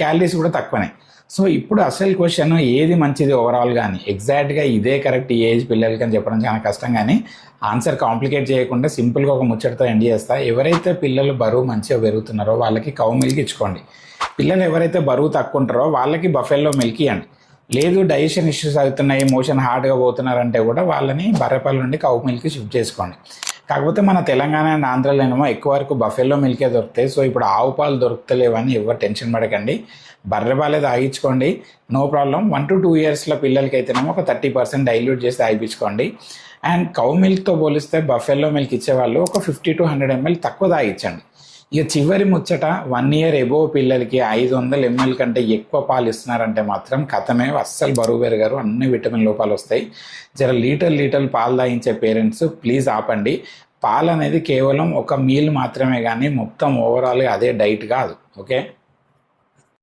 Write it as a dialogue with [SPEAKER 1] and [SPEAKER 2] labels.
[SPEAKER 1] Calories కూడా తక్కువనే. So ఇప్పుడు అసలు క్వశ్చన్ ఏది మంచిది ఓవరాల్ కానీ ఎగ్జాక్ట్గా ఇదే కరెక్ట్ ఈ ఏజ్ పిల్లలకి అని చెప్పడం చాలా కష్టం, కానీ ఆన్సర్ కాంప్లికేట్ చేయకుండా సింపుల్గా ఒక ముచ్చటతో ఎండ్ చేస్తా. ఎవరైతే పిల్లలు బరువు మంచిగా పెరుగుతున్నారో వాళ్ళకి కౌ మిల్క్ ఇచ్చుకోండి. పిల్లలు ఎవరైతే బరువు తక్కువ ఉంటారో వాళ్ళకి బఫెల్లో మిల్క్ ఇవ్వండి. లేదు డైజెషన్ ఇష్యూస్ అవుతున్నాయి, మోషన్ హార్డ్గా పోతున్నారంటే కూడా వాళ్ళని బర్రెపాల నుండి కౌ మిల్క్ షిఫ్ట్ చేసుకోండి. కాకపోతే మన తెలంగాణ అండ్ ఆంధ్రాలోనేమో ఎక్కువ వరకు బఫెల్లో మిల్కే దొరుకుతాయి. సో ఇప్పుడు ఆవు పాలు దొరుకుతలేవని ఎవరు టెన్షన్ పడకండి, బర్రెపాలే తాగించుకోండి, నో ప్రాబ్లం. 1 to 2 yearsలో పిల్లలకి అయితేనేమో ఒక 30% డైల్యూట్ చేసి తాగించుకోండి. అండ్ కౌ మిల్క్తో పోలిస్తే బఫెల్లో మిల్క్ ఇచ్చేవాళ్ళు ఒక 50 to 100 ml తక్కువ తాగించండి. ఇక చివరి ముచ్చట 1 year ఎబోవ్ పిల్లలకి 500 ml కంటే ఎక్కువ పాలు ఇస్తున్నారంటే మాత్రం కథమే, అస్సలు బరువు పెరగారు, అన్ని విటమిన్ లోపాలు వస్తాయి. జర లీటర్ పాలు తాగించే పేరెంట్స్ ప్లీజ్ ఆపండి. పాలు అనేది కేవలం ఒక మీల్ మాత్రమే, కానీ మొత్తం ఓవరాల్గా అదే డైట్ కాదు. ఓకే.